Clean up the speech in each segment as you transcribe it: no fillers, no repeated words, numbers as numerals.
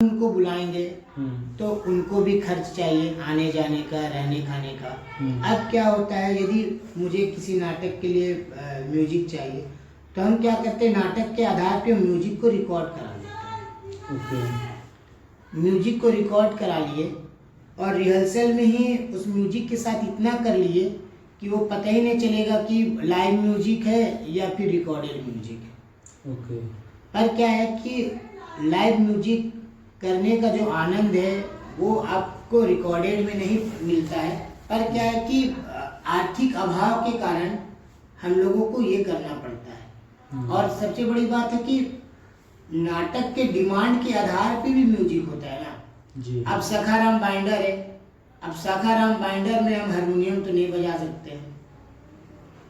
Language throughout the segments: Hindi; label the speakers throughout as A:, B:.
A: उनको बुलाएंगे तो उनको भी खर्च चाहिए, आने जाने का, रहने खाने का। अब क्या होता है, यदि मुझे किसी नाटक के लिए म्यूजिक चाहिए तो हम क्या करते हैं, नाटक के आधार पे म्यूजिक को रिकॉर्ड करा लेते हैं। म्यूजिक को रिकॉर्ड करा लिए और रिहर्सल में ही उस म्यूजिक के साथ इतना कर लिए कि वो पता ही नहीं चलेगा कि लाइव म्यूजिक है या फिर रिकॉर्डेड म्यूजिक है। पर क्या है कि लाइव म्यूजिक करने का जो आनंद है वो आपको रिकॉर्डेड में नहीं मिलता है। पर क्या है कि आर्थिक अभाव के कारण हम लोगों को ये करना पड़ता है। और सबसे बड़ी बात है कि नाटक के डिमांड के आधार पे भी म्यूजिक होता है ना जी। अब सखाराम बाइंडर है, अब सखाराम बाइंडर में हम हारमोनियम तो नहीं बजा सकते हैं,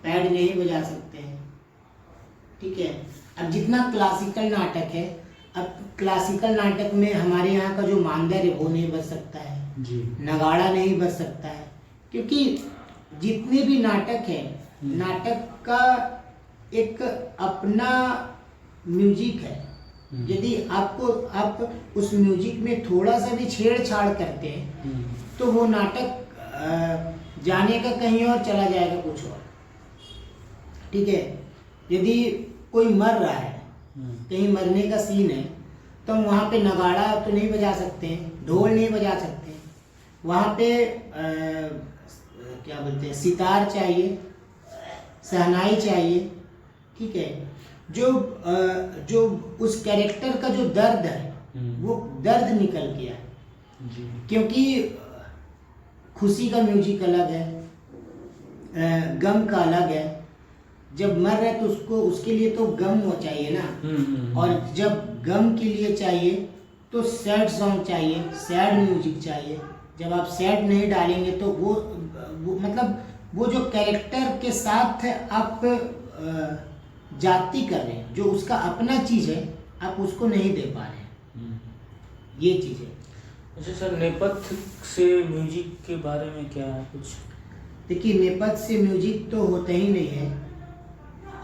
A: पैड नहीं बजा सकते हैं, ठीक है। अब जितना क्लासिकल नाटक है, अब क्लासिकल नाटक में हमारे यहाँ का जो मांदर है वो नहीं बज सकता है जी। नगाड़ा नहीं बज सकता है, क्योंकि जितने भी नाटक है, नाटक का एक अपना म्यूजिक है। यदि आप उस म्यूजिक में थोड़ा सा भी छेड़छाड़ करते हैं तो वो नाटक जाने का कहीं और चला जाएगा, कुछ और, ठीक है। यदि कोई मर रहा है, कहीं मरने का सीन है, तो हम वहाँ पे नगाड़ा तो नहीं बजा सकते हैं, ढोल नहीं बजा सकते हैं, वहाँ पे क्या बोलते हैं, सितार चाहिए, शहनाई चाहिए, ठीक है। जो उस कैरेक्टर का जो दर्द है वो दर्द निकल गया है, क्योंकि खुशी का म्यूजिक अलग है, गम का अलग है। जब मर रहे तो उसको, उसके लिए तो गम वो चाहिए ना, और जब गम के लिए चाहिए तो सैड सॉन्ग चाहिए, सैड म्यूजिक चाहिए। जब आप सैड नहीं डालेंगे तो वो मतलब वो जो कैरेक्टर के साथ आप जाति कर रहे हैं, जो उसका अपना चीज है, आप उसको नहीं दे पा रहे हैं, ये चीज है।
B: अच्छा सर, नेपथ्य से म्यूजिक के बारे में क्या है कुछ?
A: देखिए, नेपथ्य से म्यूजिक तो होता ही नहीं है,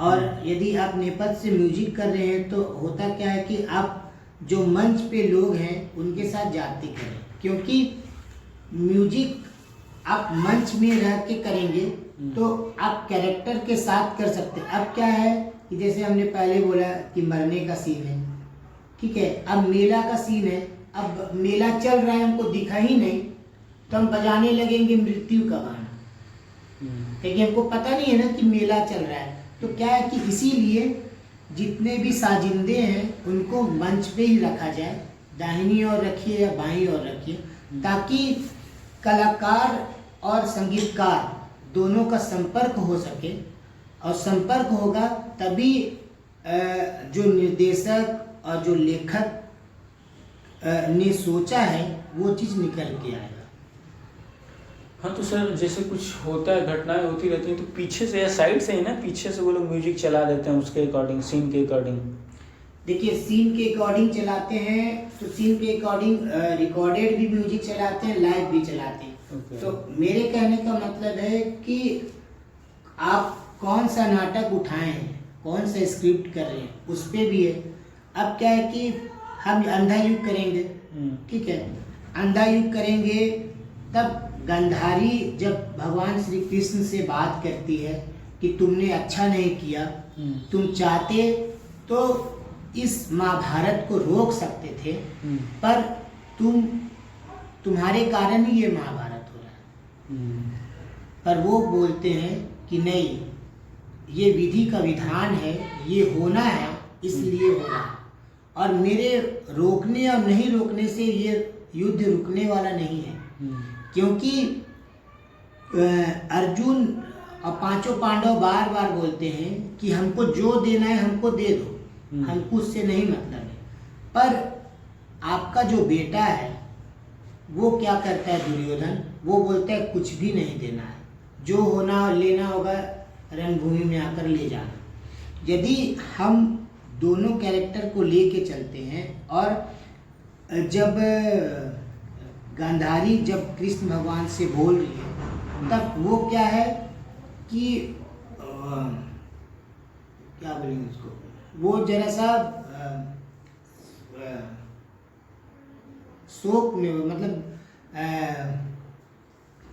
A: और यदि आप नेपथ्य से म्यूजिक कर रहे हैं तो होता क्या है कि आप जो मंच पे लोग हैं उनके साथ जाति करें, क्योंकि म्यूजिक आप मंच में रह के करेंगे तो आप कैरेक्टर के साथ कर सकते हैं। अब क्या है कि जैसे हमने पहले बोला कि मरने का सीन है, ठीक है, अब मेला का सीन है, अब मेला चल रहा है, हमको दिखा ही नहीं तो हम बजाने लगेंगे मृत्यु का गाना, क्योंकि हमको पता नहीं है ना कि मेला चल रहा है। तो क्या है कि इसीलिए जितने भी साजिंदे हैं उनको मंच पे ही रखा जाए, दाहिनी ओर रखिए या बाईं ओर रखिए, ताकि कलाकार और संगीतकार दोनों का संपर्क हो सके, और संपर्क होगा तभी जो निर्देशक और जो लेखक ने सोचा है वो चीज़ निकल के आएगा।
B: हाँ, तो सर जैसे कुछ होता है, घटनाएं होती रहती हैं, तो पीछे से या साइड से ही ना, पीछे से वो लोग म्यूजिक चला देते हैं उसके अकॉर्डिंग, सीन के अकॉर्डिंग।
A: देखिए, सीन के अकॉर्डिंग चलाते हैं तो सीन के अकॉर्डिंग रिकॉर्डेड भी म्यूजिक चलाते हैं, लाइव भी चलाते हैं। तो मेरे कहने का मतलब है कि आप कौन सा नाटक उठाए हैं, कौन सा स्क्रिप्ट कर रहे हैं, उस पर भी है। अब क्या है कि हम अंधा युग करेंगे, ठीक है, अंधा युग करेंगे, तब गांधारी जब भगवान श्री कृष्ण से बात करती है कि तुमने अच्छा नहीं किया, तुम चाहते तो इस महाभारत को रोक सकते थे, पर तुम्हारे कारण ही ये महाभारत हो रहा है। पर वो बोलते हैं कि नहीं, ये विधि का विधान है, ये होना है, इसलिए हो रहा है, और मेरे रोकने और नहीं रोकने से ये युद्ध रुकने वाला नहीं है। क्योंकि अर्जुन और पांचों पांडव बार बार बोलते हैं कि हमको जो देना है हमको दे दो, हमको उससे नहीं मतलब है। पर आपका जो बेटा है वो क्या करता है, दुर्योधन, वो बोलता है कुछ भी नहीं देना है, जो होना और लेना होगा रणभूमि में आकर ले जाना। यदि हम दोनों कैरेक्टर को लेके चलते हैं, और जब गांधारी जब कृष्ण भगवान से बोल रही है, तब वो क्या है कि क्या बोलेंगे उसको, वो जरा सा शोक में, मतलब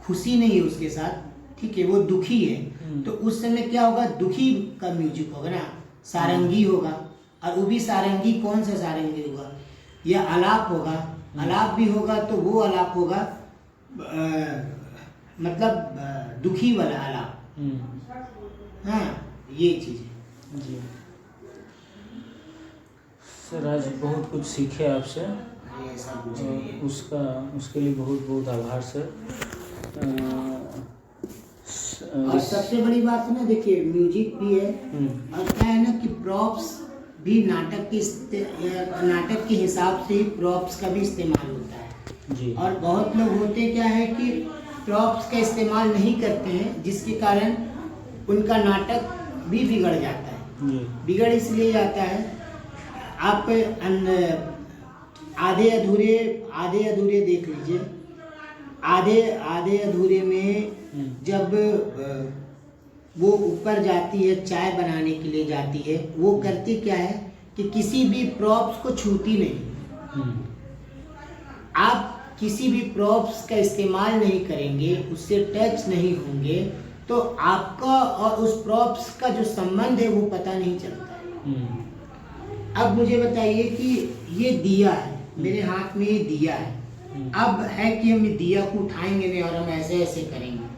A: खुशी नहीं है उसके साथ, ठीक है, वो दुखी है, तो उस समय क्या होगा, दुखी का म्यूजिक होगा ना, सारंगी होगा। और वो भी सारंगी, कौन सा सारंगी होगा, या आलाप होगा, आलाप भी होगा तो वो आलाप होगा मतलब दुखी वाला आलाप। हाँ, ये चीज़ है
B: जी सर। आज बहुत कुछ सीखे आपसे,
A: ये सब कुछ है।
B: उसके लिए बहुत बहुत आभार सर।
A: और सबसे बड़ी बात है ना, देखिए म्यूजिक भी है, और क्या है ना कि प्रॉप्स भी नाटक के हिसाब से ही प्रॉप्स का भी इस्तेमाल होता है
B: जी।
A: और बहुत लोग होते क्या है कि प्रॉप्स का इस्तेमाल नहीं करते हैं, जिसके कारण उनका नाटक भी बिगड़ जाता है।
B: जी।
A: बिगड़ इसलिए जाता है, आप आधे अधूरे देख लीजिए। आधे अधूरे में जब वो ऊपर जाती है, चाय बनाने के लिए जाती है, वो करती क्या है कि किसी भी प्रॉप्स को छूती नहीं। आप किसी भी प्रॉप्स का इस्तेमाल नहीं करेंगे, उससे टच नहीं होंगे, तो आपका और उस प्रॉप्स का जो संबंध है वो पता नहीं चलता है। अब मुझे बताइए कि ये दिया है, मेरे हाथ में ये दिया है, अब है कि हम दिया को उठाएंगे नहीं और हम ऐसे ऐसे करेंगे।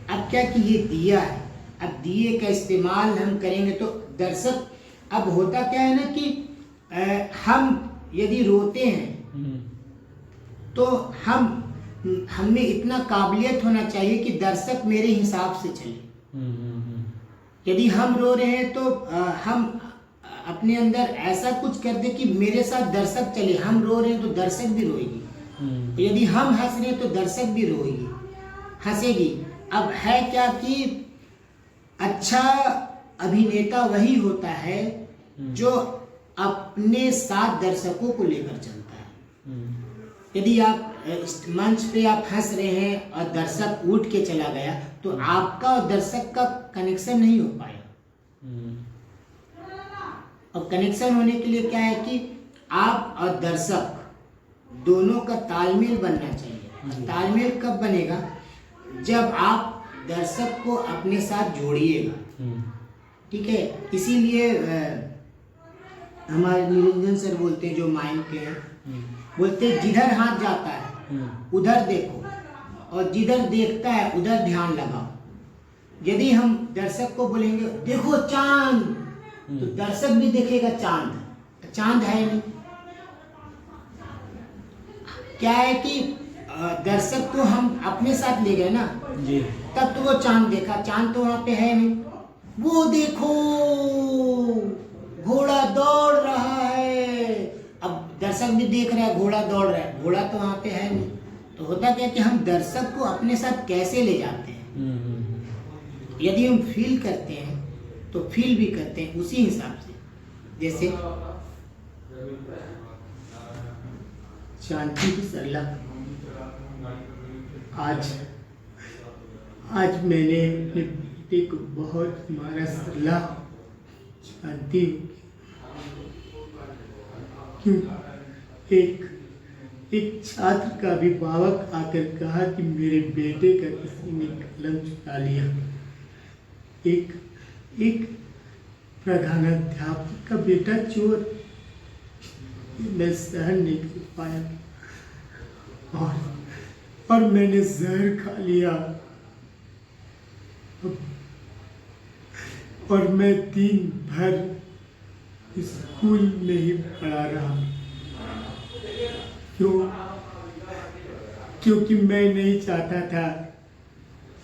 A: अब क्या कि ये दिया है, अब दिए का इस्तेमाल हम करेंगे तो दर्शक, अब होता क्या है ना कि हम यदि रोते हैं तो हम में इतना काबिलियत होना चाहिए कि दर्शक मेरे हिसाब से चले। यदि हम रो रहे हैं तो हम अपने अंदर ऐसा कुछ कर दे कि मेरे साथ दर्शक चले। हम रो रहे हैं तो दर्शक भी रोएगी, यदि हम हंस रहे हैं तो दर्शक भी रोएगी, हंसेगी। अब है क्या कि अच्छा अभिनेता वही होता है जो अपने साथ दर्शकों को लेकर चलता है। यदि आप मंच पे आप हंस रहे हैं और दर्शक उठ के चला गया तो आपका और दर्शक का कनेक्शन नहीं हो पाया। और कनेक्शन होने के लिए क्या है कि आप और दर्शक दोनों का तालमेल बनना चाहिए। तालमेल कब बनेगा, जब आप दर्शक को अपने साथ जोड़िएगा, ठीक है। इसीलिए हमारे निरंजन सर बोलते हैं, जो माइंड के हैं, बोलते हैं जिधर हाथ जाता है उधर देखो, और जिधर देखता है उधर ध्यान लगाओ। यदि हम दर्शक को बोलेंगे देखो चांद, तो दर्शक भी देखेगा चांद, चांद है नहीं। क्या है कि दर्शक को हम अपने साथ ले गए ना
B: जी,
A: तब तो वो चांद देखा, चांद तो वहां पे है नहीं। वो देखो घोड़ा दौड़ रहा है, अब दर्शक भी देख रहा है घोड़ा दौड़ रहा है, घोड़ा तो वहां पे है नहीं। तो होता क्या कि हम दर्शक को अपने साथ कैसे ले जाते हैं, यदि हम फील करते हैं तो फील भी करते हैं उसी हिसाब से। जैसे शांति की सरला, आज मैंने अपने बेटे को बहुत मारा, सरला शांति। क्यों? एक छात्र का अभिभावक आकर कहा कि मेरे बेटे का किसी ने कलम चुरा लिया। एक प्रधानाध्यापक का बेटा चोर। मैं सहन नहीं कर पाया और मैंने जहर खा लिया और मैं दिन भर स्कूल में ही पढ़ा रहा। क्योंकि मैं नहीं चाहता था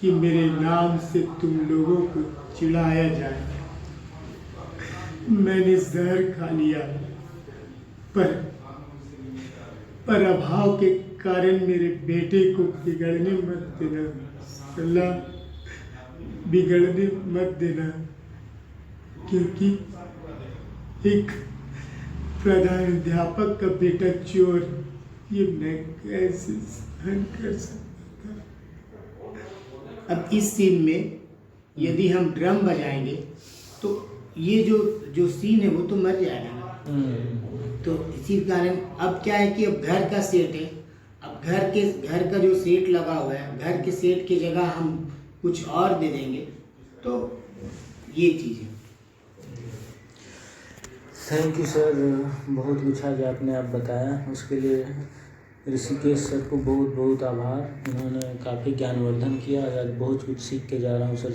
A: कि मेरे नाम से तुम लोगों को चिढ़ाया जाए। मैंने जहर खा लिया, पर अभाव के कारण मेरे बेटे को बिगड़ने मत देना, सल्ला बिगड़ने मत देना। क्योंकि एक प्रधानाध्यापक का बेटा चोर, ये मैं कैसे सहन कर सकता था। अब इस सीन में यदि हम ड्रम बजाएंगे तो ये जो सीन है वो तो मर जाएगा ना। तो इसी कारण अब क्या है कि अब घर का सेट है, अब घर का जो सेट लगा हुआ है, घर के सेट की जगह हम कुछ और दे देंगे, तो ये चीज़ है।
B: थैंक यू सर, बहुत कुछ आज आपने आप बताया, उसके लिए ऋषिकेश सर को बहुत बहुत आभार। उन्होंने काफ़ी ज्ञानवर्धन किया, आज बहुत कुछ सीख के जा रहा हूँ सर।